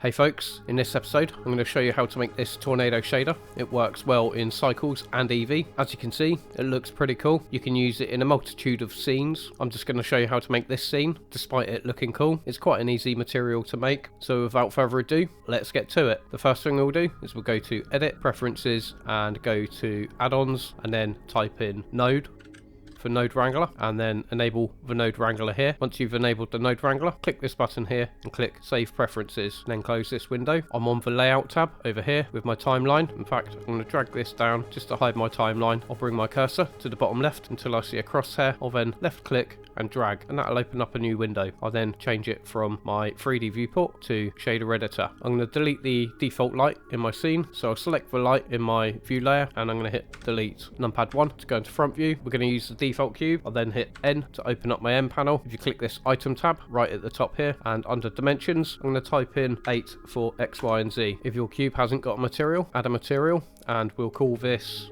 Hey folks, in this episode I'm going to show you how to make this tornado shader. It works well in Cycles and eevee. As you can see, it looks pretty cool. You can use it in a multitude of scenes. I'm just going to show you how to make this scene, despite it looking cool. It's quite an easy material to make, so without further ado, let's get to it. The first thing we'll do is we'll go to Edit, Preferences, and go to Add-ons, and then type in Node for Node Wrangler, and then enable the Node Wrangler here. Once you've enabled the Node Wrangler, click this button here and click Save Preferences, and then close this window. I'm on the Layout tab over here with my timeline. In fact, I'm going to drag this down just to hide my timeline. I'll bring my cursor to the bottom left until I see a crosshair. I'll then left click and drag, and that'll open up a new window. I'll then change it from my 3D viewport to shader editor. I'm going to delete the default light in my scene, so I'll select the light in my view layer, and I'm going to hit delete. Numpad 1 to go into front view. We're going to use the default cube. I'll then hit N to open up my M panel. If you click this item tab right at the top here, and under dimensions, I'm going to type in 8 for X, Y, and Z. If your cube hasn't got a material, add a material, and we'll call this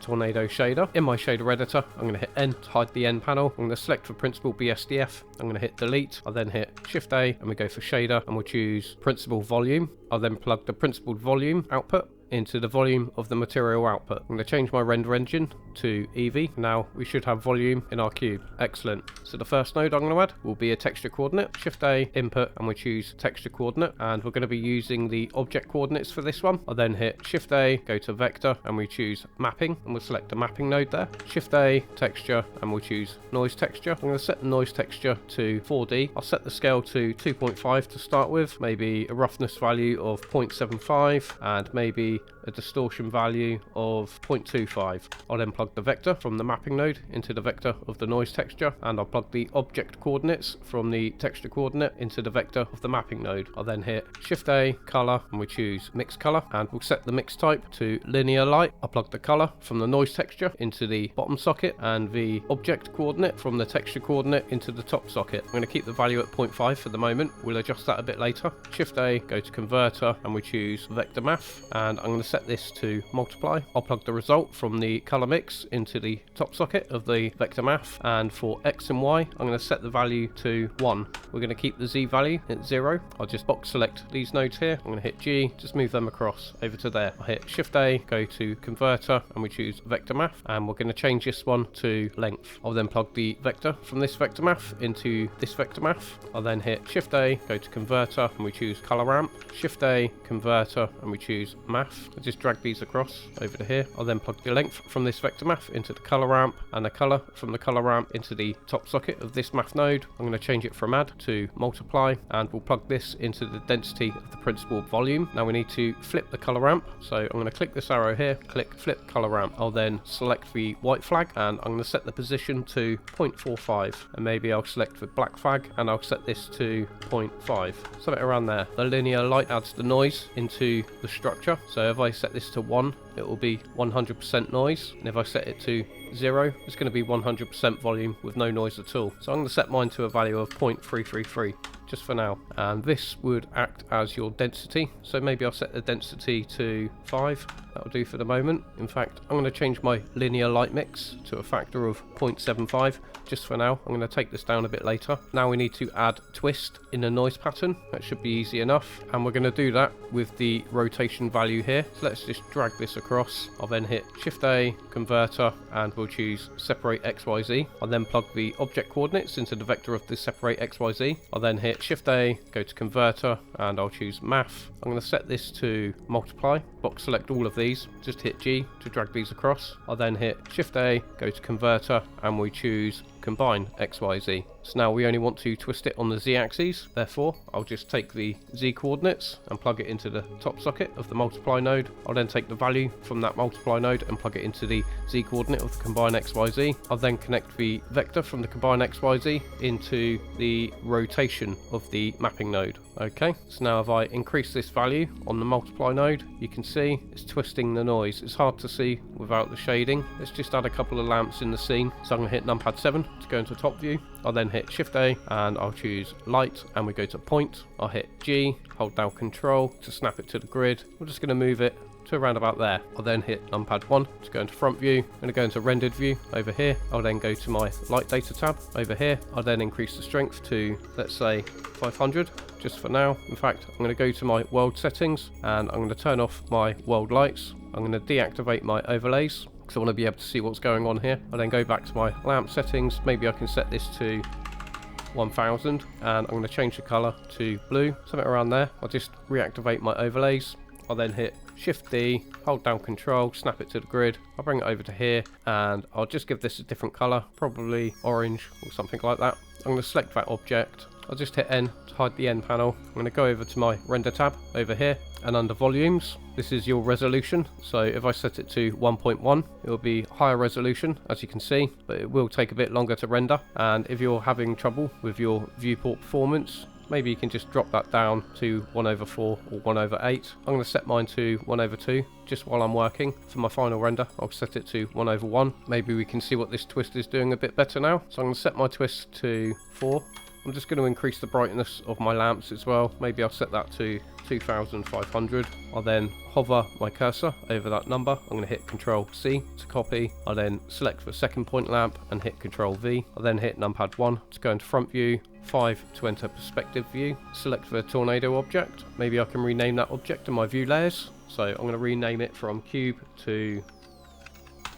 Tornado Shader. In my shader editor, I'm going to hit N to hide the N panel. I'm going to select for Principal BSDF. I'm going to hit delete. I'll then hit Shift A and we go for shader, and we'll choose Principal Volume. I'll then plug the Principal Volume output into the volume of the material output. I'm going to change my render engine to eevee. Now we should have volume in our cube. Excellent. So the first node I'm going to add will be a texture coordinate. Shift A, input, and we choose texture coordinate, and we're going to be using the object coordinates for this one. I'll then hit Shift A, go to vector, and we choose mapping, and we'll select the mapping node there. Shift A, texture, and we'll choose noise texture. I'm going to set the noise texture to 4D. I'll set the scale to 2.5 to start with, maybe a roughness value of 0.75, and maybe a distortion value of 0.25. I'll then plug the vector from the mapping node into the vector of the noise texture, and I'll plug the object coordinates from the texture coordinate into the vector of the mapping node. I'll then hit Shift A, color, and we choose mix color, and we'll set the mix type to linear light. I'll plug the color from the noise texture into the bottom socket, and the object coordinate from the texture coordinate into the top socket. I'm going to keep the value at 0.5 for the moment. We'll adjust that a bit later. Shift A, go to converter, and we choose vector math, and I'm going to set this to multiply. I'll plug the result from the color mix into the top socket of the vector math, and for X and Y I'm going to set the value to 1. We're going to keep the Z value at 0. I'll just box select these nodes here. I'm going to hit G, just move them across over to there. I'll hit Shift A, go to converter, and we choose vector math, and we're going to change this one to length. I'll then plug the vector from this vector math into this vector math. I'll then hit Shift A, go to converter, and we choose color ramp. Shift A, converter, and we choose math. I'll just drag these across over to here. I'll then plug the length from this vector math into the color ramp, and the color from the color ramp into the top socket of this math node. I'm going to change it from add to multiply, and we'll plug this into the density of the principal volume. Now we need to flip the color ramp, so I'm going to click this arrow here, click flip color ramp. I'll then select the white flag, and I'm going to set the position to 0.45, and maybe I'll select the black flag and I'll set this to 0.5, something around there. The linear light adds the noise into the structure, so if I set this to 1, it will be 100% noise, and if I set it to 0, it's going to be 100% volume with no noise at all. So I'm going to set mine to a value of 0.333 just for now, and this would act as your density, so maybe I'll set the density to 5. That'll do for the moment. In fact, I'm going to change my linear light mix to a factor of 0.75 just for now. I'm going to take this down a bit later. Now we need to add twist in the noise pattern. That should be easy enough, and we're going to do that with the rotation value here. So let's just drag this across. I'll then hit Shift A, converter, and we'll choose separate XYZ. I'll then plug the object coordinates into the vector of the separate XYZ. I'll then hit Shift A, go to converter, and I'll choose math. I'm going to set this to multiply. Box select all of these, just hit G to drag these across. I'll then hit Shift A, go to converter, and we choose combine XYZ. So now we only want to twist it on the Z axis, therefore I'll just take the Z coordinates and plug it into the top socket of the multiply node. I'll then take the value from that multiply node and plug it into the Z coordinate of the combine XYZ. I'll then connect the vector from the combine XYZ into the rotation of the mapping node. Okay, so now if I increase this value on the multiply node, you can see it's twisting the noise. It's hard to see without the shading. Let's just add a couple of lamps in the scene. So I'm going to hit numpad 7 to go into top view. I'll then hit Shift A and I'll choose light, and we go to point. I'll hit G, hold down control to snap it to the grid. We're just going to move it to around about there. I'll then hit numpad 1 to go into front view. I'm going to go into rendered view over here. I'll then go to my light data tab over here. I'll then increase the strength to, let's say, 500 just for now. In fact, I'm going to go to my world settings and I'm going to turn off my world lights. I'm going to deactivate my overlays because I want to be able to see what's going on here. I'll then go back to my lamp settings. Maybe I can set this to 1000 and I'm going to change the color to blue, something around there. I'll just reactivate my overlays. I'll then hit Shift D, hold down Control, snap it to the grid. I'll bring it over to here and I'll just give this a different color, probably orange or something like that. I'm going to select that object. I'll just hit N to hide the end panel. I'm going to go over to my render tab over here and under volumes, this is your resolution. So if I set it to 1.1, it will be higher resolution as you can see, but it will take a bit longer to render. And if you're having trouble with your viewport performance, maybe you can just drop that down to 1/4 or 1/8. I'm going to set mine to 1/2 just while I'm working. For my final render, I'll set it to 1/1. Maybe we can see what this twist is doing a bit better now. So I'm going to set my twist to 4. I'm just going to increase the brightness of my lamps as well. Maybe I'll set that to 2500. I'll then hover my cursor over that number. I'm going to hit Control C to copy. I'll then select the second point lamp and hit Control V. I'll then hit numpad 1 to go into front view, 5 to enter perspective view. Select the tornado object. Maybe I can rename that object in my view layers. So I'm going to rename it from cube to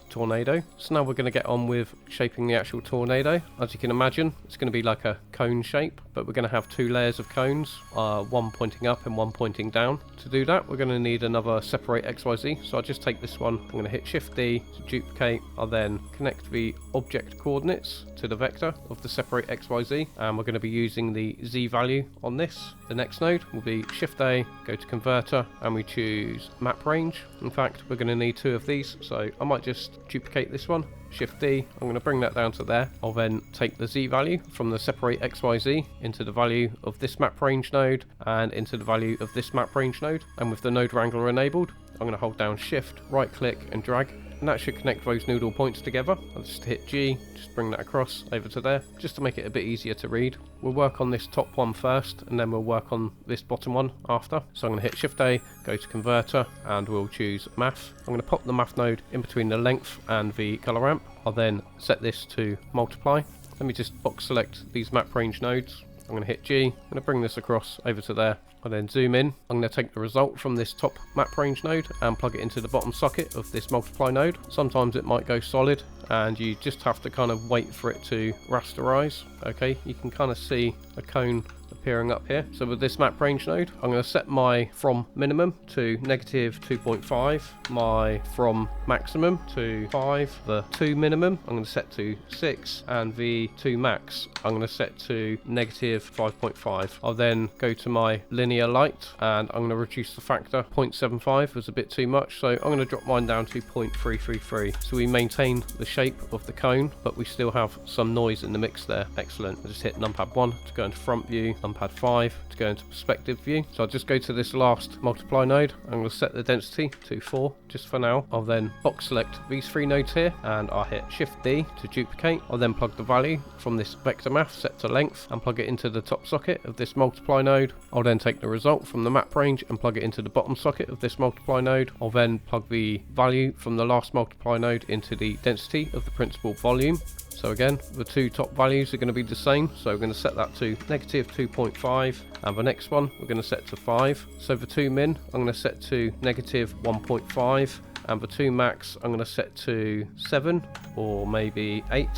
tornado. So now we're going to get on with shaping the actual tornado. As you can imagine, it's going to be like a cone shape, but we're going to have 2 layers of cones, one pointing up and one pointing down. To do that, we're going to need another separate XYZ. So I'll just take this one. I'm going to hit Shift D to duplicate. I'll then connect the object coordinates to the vector of the separate XYZ, and we're going to be using the Z value on this. The next node will be Shift A, go to converter, and we choose map range. In fact, we're going to need 2 of these, so I might just duplicate this one. Shift D, I'm going to bring that down to there. I'll then take the Z value from the separate XYZ into the value of this map range node and into the value of this map range node. And with the node wrangler enabled, I'm going to hold down Shift, right click and drag, and that should connect those noodle points together. I'll just hit G, just bring that across over to there, just to make it a bit easier to read. We'll work on this top one first, and then we'll work on this bottom one after. So I'm going to hit Shift A, go to converter, and we'll choose math. I'm going to pop the math node in between the length and the color ramp. I'll then set this to multiply. Let me just box select these map range nodes. I'm going to hit G, I'm going to bring this across over to there. I'll then zoom in. I'm going to take the result from this top map range node and plug it into the bottom socket of this multiply node. Sometimes it might go solid and you just have to kind of wait for it to rasterize. Okay, you can kind of see a cone appearing up here. So with this map range node, I'm going to set my from minimum to -2.5, my from maximum to 5, the to minimum I'm going to set to 6, and the to max I'm going to set to -5.5. I'll then go to my linear light and I'm going to reduce the factor. 0.75 was a bit too much, so I'm going to drop mine down to 0.333. So we maintain the shape of the cone, but we still have some noise in the mix there. Excellent. I just hit numpad 1 to go into front view, numpad 5 to go into perspective view. So I'll just go to this last multiply node. I'm going to set the density to 4 just for now. I'll then box select these 3 nodes here and I'll hit Shift D to duplicate. I'll then plug the value from this vector math set to length and plug it into the top socket of this multiply node. I'll then take the result from the map range and plug it into the bottom socket of this multiply node. I'll then plug the value from the last multiply node into the density of the principal volume. So again, the 2 top values are going to be the same, so we're going to set that to -2.5, and the next one we're going to set to 5. So the 2 min I'm going to set to -1.5, and the 2 max I'm going to set to 7 or maybe 8.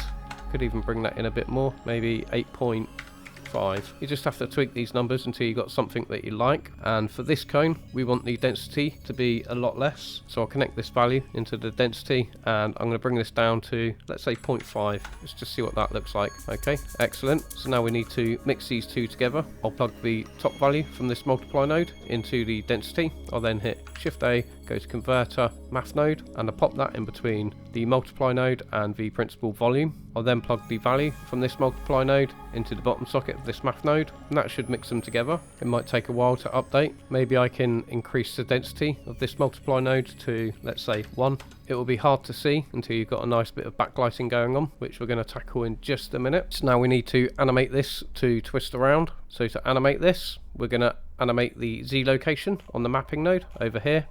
Could even bring that in a bit more, maybe 8.5. You just have to tweak these numbers until you got something that you like. And for this cone, we want the density to be a lot less. So I'll connect this value into the density and I'm going to bring this down to, let's say 0.5. Let's just see what that looks like. Okay, excellent. So now we need to mix these 2 together. I'll plug the top value from this multiply node into the density. I'll then hit Shift A, go to converter, math node, and I'll pop that in between the multiply node and the principal volume. I'll then plug the value from this multiply node into the bottom socket of this math node, and that should mix them together. It might take a while to update. Maybe I can increase the density of this multiply node to, let's say, 1. It will be hard to see until you've got a nice bit of backlighting going on, which we're going to tackle in just a minute. So now we need to animate this to twist around. So to animate this, we're going to animate the Z location on the mapping node over here.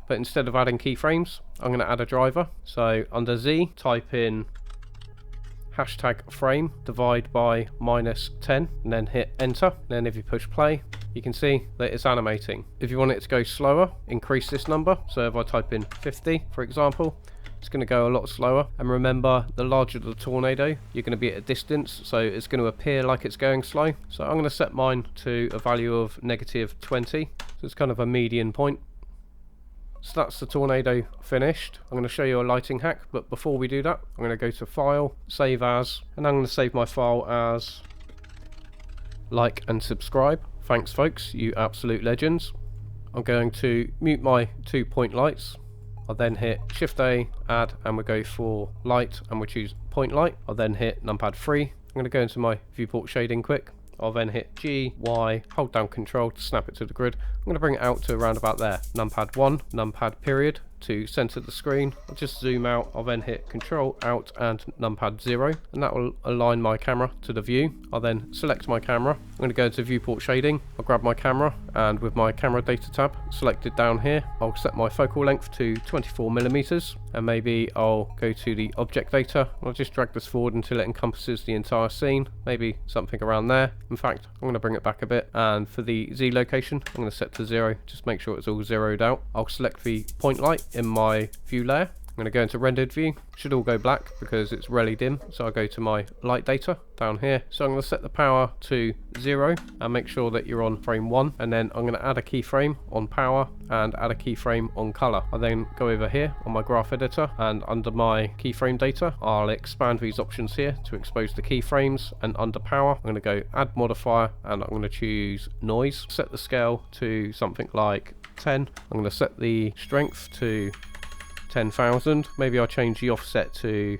But instead of adding keyframes, I'm going to add a driver. So under Z, type in #frame divide by -10 and then hit enter. Then if you push play, you can see that it's animating. If you want it to go slower, increase this number. So if I type in 50, for example, it's going to go a lot slower. And remember, the larger the tornado, you're going to be at a distance, so it's going to appear like it's going slow. So I'm going to set mine to a value of -20. So it's kind of a median point. So that's the tornado finished. I'm going to show you a lighting hack, but before we do that, I'm going to go to File, Save As, and I'm going to save my file as like and subscribe. Thanks folks, you absolute legends. I'm going to mute my 2-point lights. I'll then hit Shift A, add, and we'll go for light, and we'll choose point light. I'll then hit numpad 3. I'm going to go into my viewport shading quick. I'll then hit G, Y, hold down Control to snap it to the grid. I'm going to bring it out to around about there. Numpad 1, numpad period to center the screen. I'll just zoom out. I'll then hit Control, Alt, and numpad 0, and that will align my camera to the view. I'll then select my camera. I'm going to go into viewport shading. I'll grab my camera, and with my camera data tab selected down here, I'll set my focal length to 24mm, and maybe I'll go to the object data. I'll just drag this forward until it encompasses the entire scene, maybe something around there. In fact, I'm going to bring it back a bit, and for the Z location, I'm going to set to 0, just make sure it's all zeroed out. I'll select the point light in my view layer. I'm going to go into rendered view. Should all go black because it's really dim, so I'll go to my light data down here. So I'm going to set the power to 0 and make sure that you're on frame 1, and then I'm going to add a keyframe on power and add a keyframe on color. I'll then go over here on my graph editor, and under my keyframe data I'll expand these options here to expose the keyframes, and under power I'm going to go add modifier, and I'm going to choose noise. Set the scale to something like 10. I'm going to set the strength to 10,000. Maybe I'll change the offset to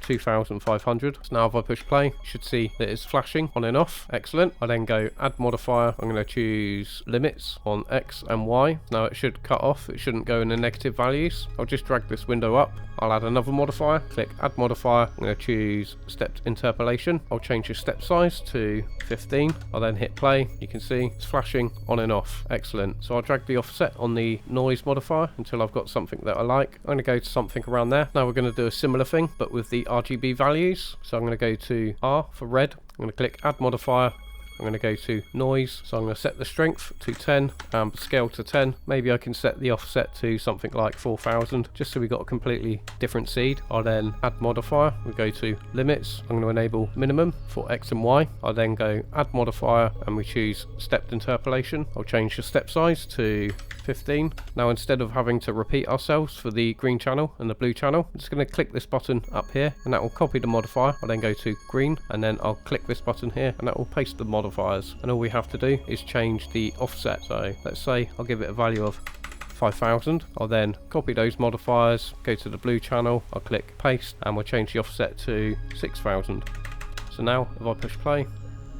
2,500. So now if I push play, you should see that it's flashing on and off. Excellent. I then go add modifier. I'm going to choose limits on X and Y. Now it should cut off. It shouldn't go in the negative values. I'll just drag this window up. I'll add another modifier. Click add modifier. I'm going to choose stepped interpolation. I'll change the step size to 15. I'll then hit play. You can see it's flashing on and off. Excellent. So I'll drag the offset on the noise modifier until I've got something that I like. I'm going to go to something around there. Now we're going to do a similar thing, but with the RGB values. So I'm going to go to R for red. I'm going to click add modifier. I'm going to go to noise, so I'm going to set the strength to 10 and scale to 10. Maybe I can set the offset to something like 4,000, just so we got a completely different seed. I'll then add modifier. We go to limits. I'm going to enable minimum for X and Y. I'll then go add modifier, and we choose stepped interpolation. I'll change the step size to 15. Now instead of having to repeat ourselves for the green channel and the blue channel, I'm just going to click this button up here, and that will copy the modifier. I'll then go to green, and then I'll click this button here, and that will paste the modifiers. And all we have to do is change the offset. So let's say I'll give it a value of 5,000. I'll then copy those modifiers, go to the blue channel, I'll click paste, and we'll change the offset to 6,000. So now if I push play,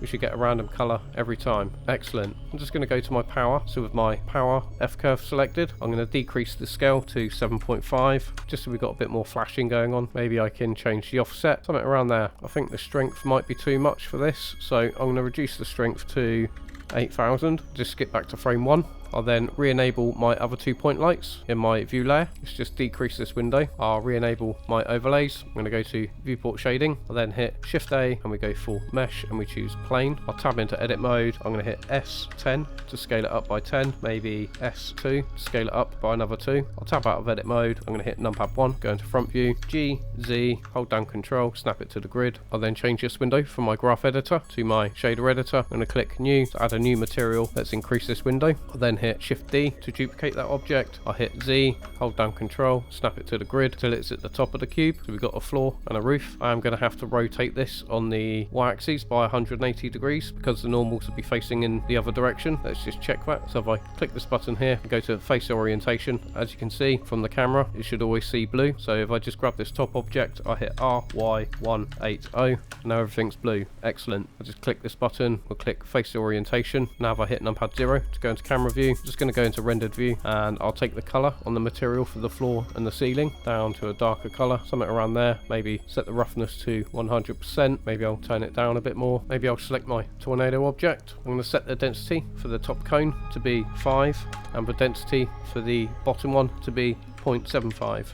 we should get a random color every time. Excellent. I'm just going to go to my power. So with my power F curve selected, I'm going to decrease the scale to 7.5, just so we've got a bit more flashing going on. Maybe I can change the offset, something around there. I think the strength might be too much for this, so I'm going to reduce the strength to 8,000. Just skip back to frame 1. I'll then re-enable my other 2-point lights in my view layer. Let's just decrease this window. I'll re-enable my overlays. I'm going to go to viewport shading. I'll then hit Shift A, and we go for mesh, and we choose plane. I'll tab into edit mode. I'm going to hit S10 to scale it up by 10, maybe S2 to scale it up by another 2. I'll tab out of edit mode. I'm going to hit numpad 1, go into front view, G, Z, hold down Control, snap it to the grid. I'll then change this window from my graph editor to my shader editor. I'm going to click new to add a new material. Let's increase this window. I'll then hit Shift D to duplicate that object. I'll hit Z, hold down Control, snap it to the grid till it's at the top of the cube. So we've got a floor and a roof. I'm going to have to rotate this on the y-axis by 180 degrees because the normals will be facing in the other direction. Let's just check that. So if I click this button here and go to face orientation, as you can see from the camera, it should always see blue. So if I just grab this top object, I hit RY180, now everything's blue. Excellent. I'll just click this button, we'll click face orientation. Now if I hit numpad 0 to go into camera view, I'm just going to go into rendered view, and I'll take the color on the material for the floor and the ceiling down to a darker color, something around there. Maybe set the roughness to 100%. Maybe I'll turn it down a bit more. Maybe I'll select my tornado object. I'm going to set the density for the top cone to be 5 and the density for the bottom one to be 0.75.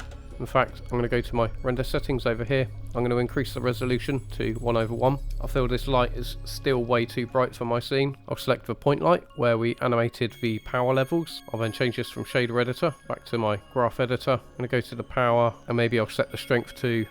In fact, I'm going to go to my render settings over here. I'm going to increase the resolution to 1/1. I feel this light is still way too bright for my scene. I'll select the point light where we animated the power levels. I'll then change this from shader editor back to my graph editor. I'm going to go to the power and maybe I'll set the strength to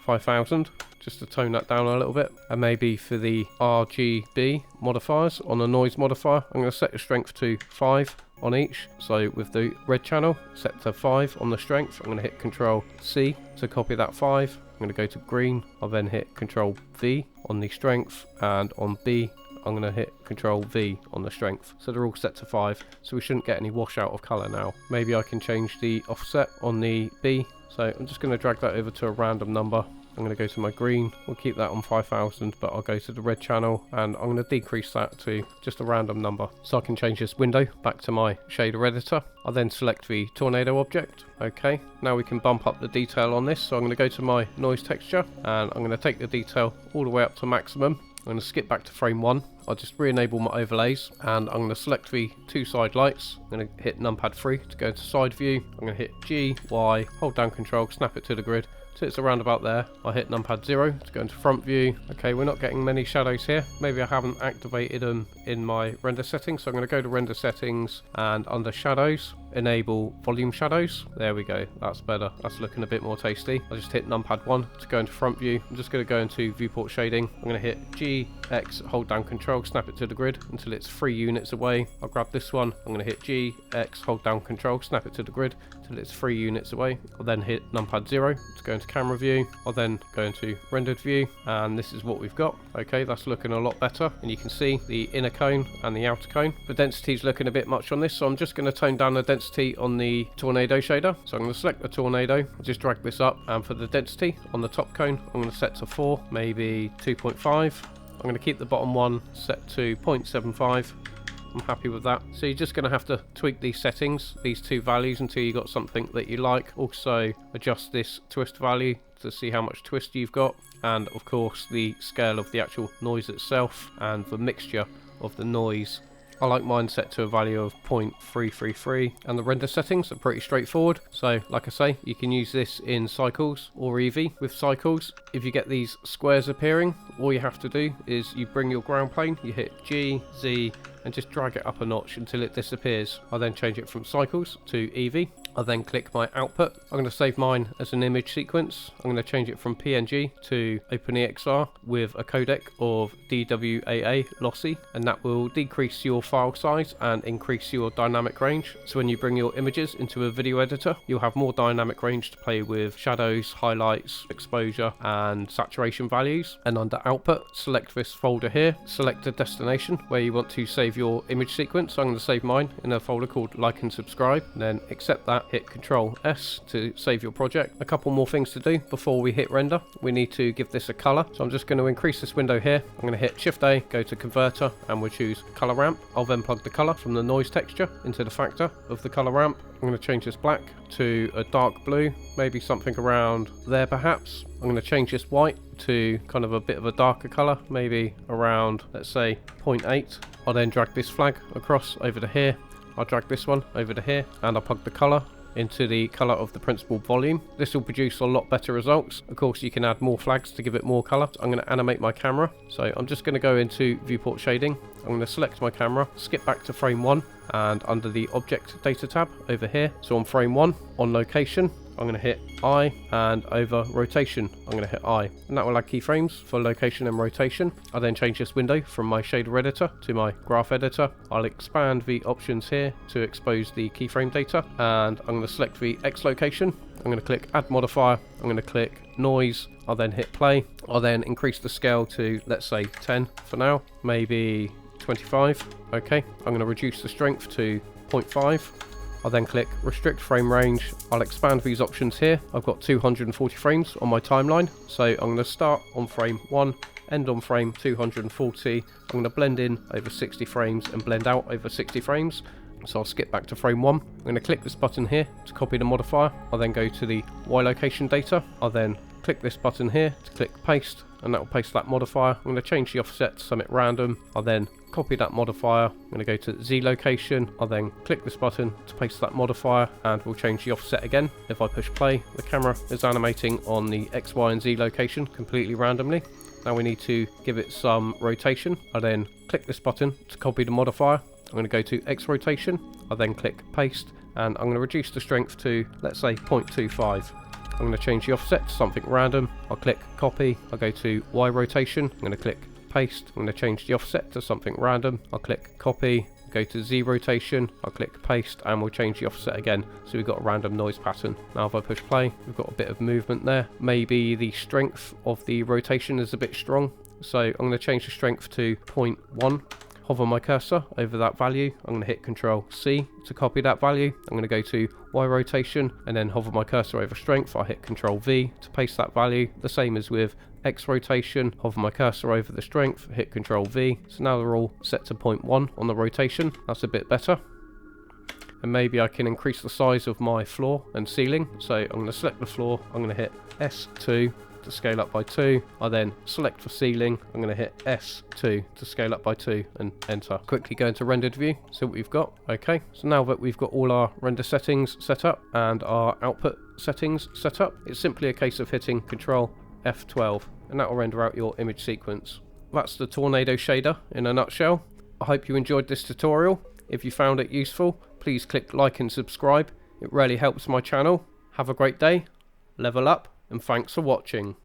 5000 just to tone that down a little bit. And maybe for the RGB modifiers on the noise modifier, I'm going to set the strength to 5 on each. So with the red channel set to 5 on the strength, I'm going to hit Control C to copy that 5. I'm going to go to green. I'll then hit Control V on the strength, and on B I'm going to hit Control V on the strength. So they're all set to 5, so we shouldn't get any washout of colour now. Maybe I can change the offset on the B. So I'm just going to drag that over to a random number. I'm going to go to my green, we'll keep that on 5000, but I'll go to the red channel and I'm going to decrease that to just a random number. So I can change this window back to my shader editor. I'll then select the tornado object. Okay, now we can bump up the detail on this. So I'm going to go to my noise texture and I'm going to take the detail all the way up to maximum. I'm going to skip back to frame 1. I'll just re-enable my overlays and I'm going to select the 2 side lights. I'm going to hit numpad 3 to go to side view. I'm going to hit G, Y, hold down control, snap it to the grid. So it's around about there. I'll hit numpad 0 to go into front view. Okay, we're not getting many shadows here. Maybe I haven't activated them in my render settings. So I'm going to go to render settings and under shadows, enable volume shadows. There we go, that's better. That's looking a bit more tasty. I'll just hit numpad 1 to go into front view. I'm just going to go into viewport shading. I'm going to hit G, X, hold down control, snap it to the grid until it's 3 units away. I'll grab this one. I'm going to hit G, X, hold down control, snap it to the grid until it's 3 units away. I'll then hit numpad 0 to go into camera view. I'll then go into rendered view and this is what we've got. Okay, that's looking a lot better and you can see the inner cone and the outer cone. The density is looking a bit much on this, so I'm just going to tone down the density on the tornado shader. So I'm going to select the tornado, I'll just drag this up, and for the density on the top cone I'm going to set to 4, maybe 2.5. I'm going to keep the bottom one set to 0.75. I'm happy with that. So you're just going to have to tweak these settings, these 2 values, until you got something that you like. Also adjust this twist value to see how much twist you've got, and of course the scale of the actual noise itself and the mixture of the noise. I like mine set to a value of 0.333 and the render settings are pretty straightforward. So like I say, you can use this in Cycles or eevee. With Cycles, if you get these squares appearing, all you have to do is you bring your ground plane, you hit G, Z and just drag it up a notch until it disappears. I'll then change it from Cycles to eevee. I'll then click my output. I'm going to save mine as an image sequence. I'm going to change it from PNG to OpenEXR with a codec of DWAA lossy, and that will decrease your file size and increase your dynamic range. So when you bring your images into a video editor, you'll have more dynamic range to play with shadows, highlights, exposure and saturation values. And under output, select this folder here, select a destination where you want to save your image sequence. So I'm going to save mine in a folder called like and subscribe, and then accept that, hit Control S to save your project. A couple more things to do before we hit render. We need to give this a color, so I'm just going to increase this window here. I'm going to hit Shift A, go to converter, and we'll choose color ramp. I'll then plug the color from the noise texture into the factor of the color ramp. I'm going to change this black to a dark blue, maybe something around there perhaps. I'm going to change this white to kind of a bit of a darker color, maybe around, let's say 0.8. I'll then drag this flag across over to here. I'll drag this one over to here and I'll plug the color into the color of the principal volume. This will produce a lot better results. Of course, you can add more flags to give it more color. I'm going to animate my camera. So I'm just going to go into viewport shading. I'm going to select my camera, skip back to frame 1 and under the object data tab over here. So on frame 1, on location, I'm going to hit I, and over rotation I'm going to hit I, and that will add keyframes for location and rotation. I'll then change this window from my shader editor to my graph editor. I'll expand the options here to expose the keyframe data, and I'm going to select the X location. I'm going to click add modifier, I'm going to click noise, I'll then hit play. I'll then increase the scale to, let's say 10 for now, maybe 25. Okay, I'm going to reduce the strength to 0.5. I'll then click restrict frame range. I'll expand these options here. I've got 240 frames on my timeline, so I'm going to start on frame 1, end on frame 240. I'm going to blend in over 60 frames and blend out over 60 frames. So I'll skip back to frame 1. I'm going to click this button here to copy the modifier. I'll then go to the Y location data. I'll then click this button here to click paste, and that will paste that modifier. I'm going to change the offset to something random. I'll then copy that modifier. I'm going to go to Z location. I'll then click this button to paste that modifier, and we'll change the offset again. If I push play, the camera is animating on the X, Y and Z location completely randomly. Now we need to give it some rotation. I then click this button to copy the modifier. I'm going to go to X rotation. I then click paste, and I'm going to reduce the strength to, let's say, 0.25. I'm going to change the offset to something random. I'll click copy. I'll go to Y rotation. I'm going to click paste. I'm going to change the offset to something random. I'll click copy. Go to Z rotation. I'll click paste, and we'll change the offset again. So we've got a random noise pattern. Now if I push play, we've got a bit of movement there. Maybe the strength of the rotation is a bit strong. So I'm going to change the strength to 0.1. Hover my cursor over that value. I'm going to hit Control C to copy that value. I'm going to go to Y rotation and then hover my cursor over strength. I'll hit Control V to paste that value. The same as with X rotation. Hover my cursor over the strength, hit Control V. So now they're all set to 0.1 on the rotation. That's a bit better. And maybe I can increase the size of my floor and ceiling. So I'm going to select the floor. I'm going to hit S2 to scale up by 2. I then select for ceiling. I'm going to hit S2 to scale up by 2 and enter. Quickly go into rendered view, see what we've got. Okay, so now that we've got all our render settings set up and our output settings set up, it's simply a case of hitting Control F12 and that will render out your image sequence. That's the tornado shader in a nutshell. I hope you enjoyed this tutorial. If you found it useful, please click like and subscribe. It really helps my channel. Have a great day, level up, and thanks for watching.